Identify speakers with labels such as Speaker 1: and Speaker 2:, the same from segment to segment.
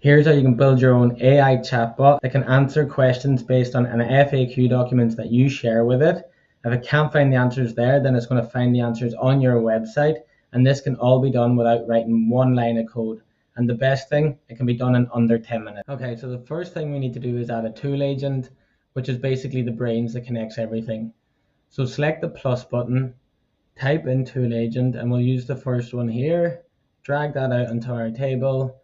Speaker 1: Here's how you can build your own AI chatbot that can answer questions based on an FAQ documents that you share with it. If it can't find the answers there, then it's going to find the answers on your website. And this can all be done without writing one line of code. And the best thing, it can be done in under 10 minutes. Okay, so the first thing we need to do is add a tool agent, which is basically the brains that connects everything. So select the plus button, type in tool agent, and we'll use the first one here, drag that out into our table.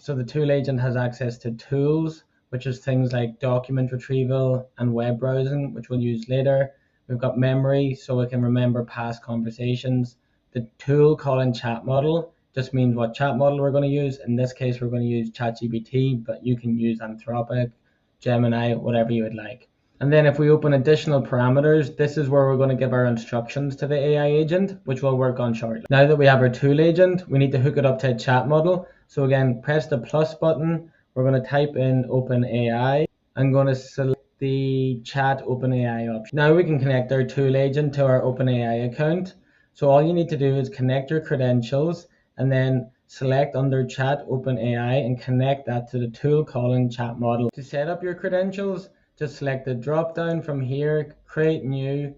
Speaker 1: So the tool agent has access to tools, which is things like document retrieval and web browsing, which we'll use later. We've got memory, so it can remember past conversations. The tool calling chat model just means what chat model we're going to use. In this case, we're going to use ChatGPT, but you can use Anthropic, Gemini, whatever you would like. And then if we open additional parameters, this is where we're going to give our instructions to the AI agent, which we'll work on shortly. Now that we have our tool agent, we need to hook it up to a chat model. So again, press the plus button. We're going to type in OpenAI. I'm going to select the chat OpenAI option. Now we can connect our tool agent to our OpenAI account. So all you need to do is connect your credentials and then select under chat OpenAI and connect that to the tool calling chat model. To set up your credentials, just select the drop down from here, create new,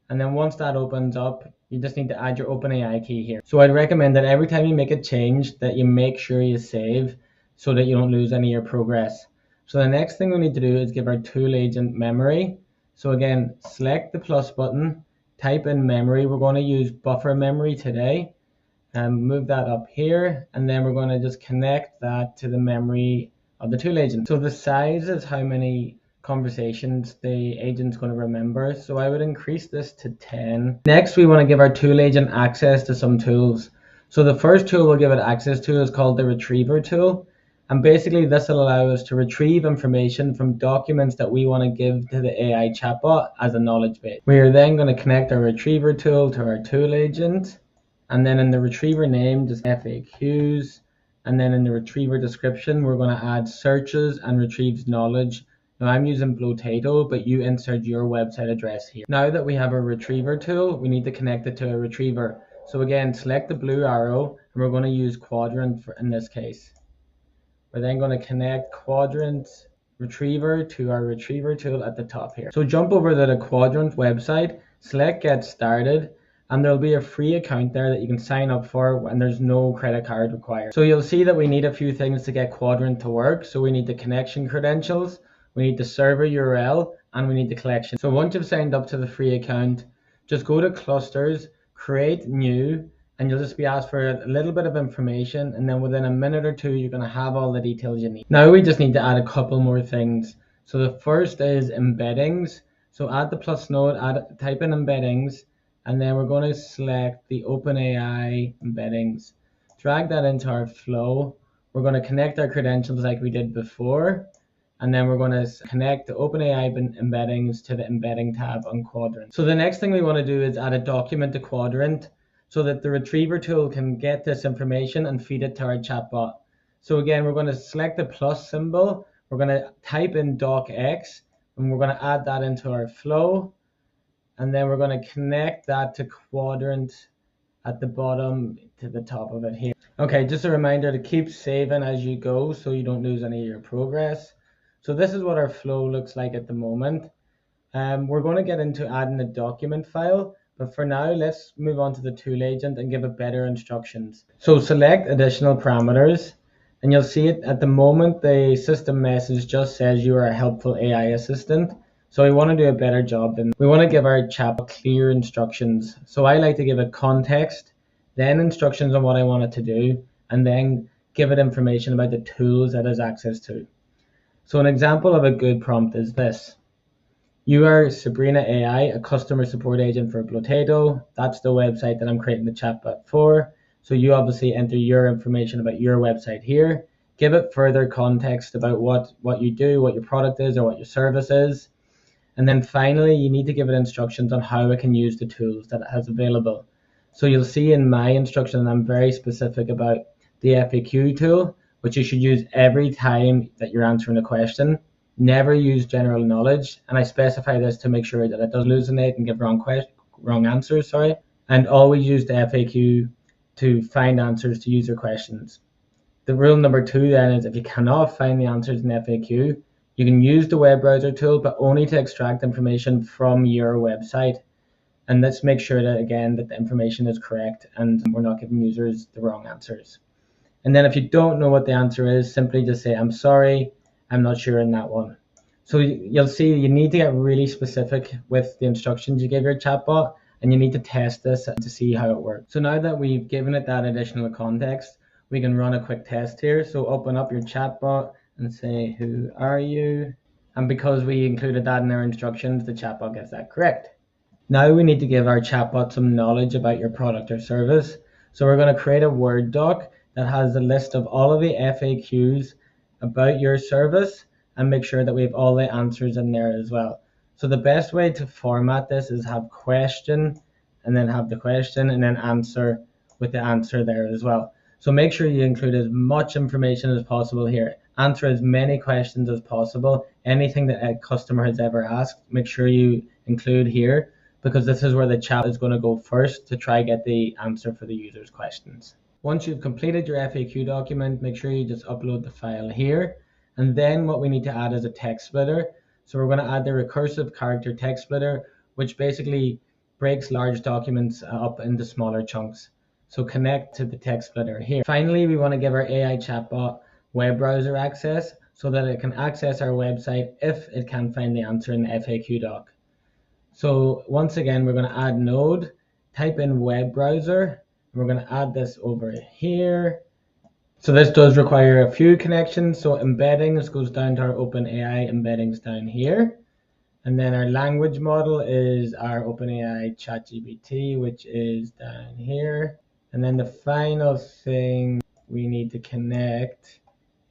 Speaker 1: and then once that opens up, you just need to add your OpenAI key here. So I'd recommend that every time you make a change that you make sure you save so that you don't lose any of your progress. So the next thing we need to do is give our tool agent memory. So again, select the plus button, type in memory. We're going to use buffer memory today, and move that up here, and then we're going to just connect that to the memory of the tool agent. So the size is how many conversations the agent's going to remember. So I would increase this to 10. Next, we want to give our tool agent access to some tools. So the first tool we'll give it access to is called the retriever tool. And basically this will allow us to retrieve information from documents that we want to give to the AI chatbot as a knowledge base. We are then going to connect our retriever tool to our tool agent. And then in the retriever name, just FAQs. And then in the retriever description, we're going to add searches and retrieves knowledge. Now I'm using Blotato, but you insert your website address here. Now that we have a retriever tool, we need to connect it to a retriever. So again, select the blue arrow, and we're going to use Qdrant in this case. We're then going to connect Qdrant retriever to our retriever tool at the top here. So jump over to the Qdrant website, select get started, and there'll be a free account there that you can sign up for, and there's no credit card required. So you'll see that we need a few things to get Qdrant to work. So we need the connection credentials, we need the server URL, and we need the collection. So once you've signed up to the free account, just go to clusters, create new, and you'll just be asked for a little bit of information, and then within a minute or two, you're going to have all the details you need. Now we just need to add a couple more things. So the first is embeddings. So add the plus node, type in embeddings, and then we're going to select the OpenAI embeddings. Drag that into our flow. We're going to connect our credentials like we did before, and then we're going to connect the OpenAI embeddings to the embedding tab on Qdrant. So the next thing we want to do is add a document to Qdrant so that the retriever tool can get this information and feed it to our chatbot. So again, we're going to select the plus symbol. We're going to type in Docx, and we're going to add that into our flow. And then we're going to connect that to Qdrant at the bottom to the top of it here. Okay, just a reminder to keep saving as you go so you don't lose any of your progress. So this is what our flow looks like at the moment. We're going to get into adding a document file, but for now, let's move on to the tool agent and give it better instructions. So select additional parameters, and you'll see it at the moment, the system message just says you are a helpful AI assistant. So we want to do a better job, and we want to give our chatbot clear instructions. So I like to give it context, then instructions on what I want it to do, and then give it information about the tools that it has access to. So an example of a good prompt is this. You are Sabrina AI, a customer support agent for Blotato. That's the website that I'm creating the chatbot for. So you obviously enter your information about your website here. Give it further context about what you do, what your product is, or what your service is. And then finally, you need to give it instructions on how it can use the tools that it has available. So you'll see in my instruction, I'm very specific about the FAQ tool, which you should use every time that you're answering a question. Never use general knowledge. And I specify this to make sure that it doesn't hallucinate and give wrong answers, And always use the FAQ to find answers to user questions. The rule number 2 then is if you cannot find the answers in the FAQ, you can use the web browser tool, but only to extract information from your website. And let's make sure that, again, that the information is correct and we're not giving users the wrong answers. And then if you don't know what the answer is, simply just say, I'm sorry, I'm not sure in that one. So you'll see you need to get really specific with the instructions you give your chatbot, and you need to test this to see how it works. So now that we've given it that additional context, we can run a quick test here. So open up your chatbot and say, who are you? And because we included that in our instructions, the chatbot gets that correct. Now we need to give our chatbot some knowledge about your product or service. So we're going to create a Word doc that has a list of all of the FAQs about your service and make sure that we have all the answers in there as well. So the best way to format this is have question and then have the question and then answer with the answer there as well. So make sure you include as much information as possible here. Answer as many questions as possible. Anything that a customer has ever asked, make sure you include here, because this is where the chat is going to go first to try get the answer for the user's questions. Once you've completed your FAQ document, make sure you just upload the file here. And then what we need to add is a text splitter. So we're going to add the recursive character text splitter, which basically breaks large documents up into smaller chunks. So connect to the text splitter here. Finally, we want to give our AI chatbot web browser access so that it can access our website if it can't find the answer in the FAQ doc. So once again, we're going to add node, type in web browser. We're going to add this over here. So this does require a few connections. So embeddings goes down to our OpenAI embeddings down here. And then our language model is our OpenAI ChatGPT, which is down here. And then the final thing we need to connect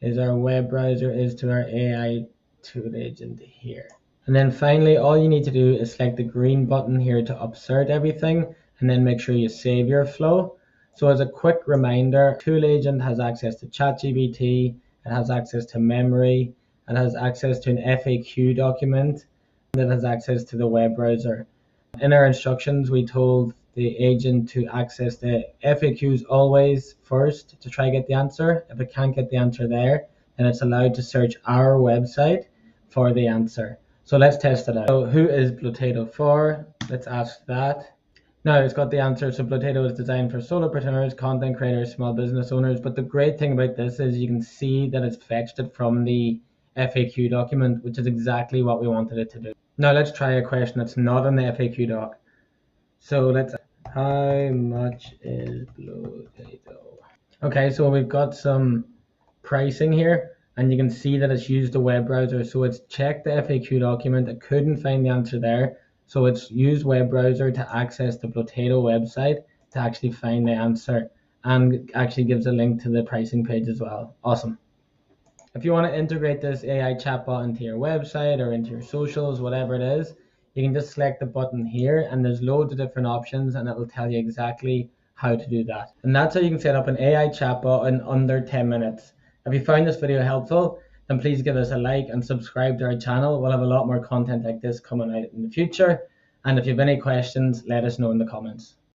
Speaker 1: is our web browser is to our AI tool agent here. And then finally, all you need to do is select the green button here to upsert everything, and then make sure you save your flow. So as a quick reminder, tool agent has access to ChatGPT, it has access to memory, it has access to an FAQ document, and it has access to the web browser. In our instructions, we told the agent to access the FAQs always first to try get the answer. If it can't get the answer there, then it's allowed to search our website for the answer. So let's test it out. So who is Blotato for? Let's ask that. Now it's got the answer. So Blotato is designed for solopreneurs, content creators, small business owners. But the great thing about this is you can see that it's fetched it from the FAQ document, which is exactly what we wanted it to do. Now let's try a question that's not in the FAQ doc. So let's, how much is Blotato? Okay, so we've got some pricing here. And you can see that it's used the web browser. So it's checked the FAQ document. It couldn't find the answer there. So it's used web browser to access the Blotato website to actually find the answer, and actually gives a link to the pricing page as well. Awesome. If you want to integrate this AI chatbot into your website or into your socials, whatever it is, you can just select the button here, and there's loads of different options, and it will tell you exactly how to do that. And that's how you can set up an AI chatbot in under 10 minutes. If you found this video helpful, then please give us a like and subscribe to our channel. We'll have a lot more content like this coming out in the future. And if you have any questions, let us know in the comments.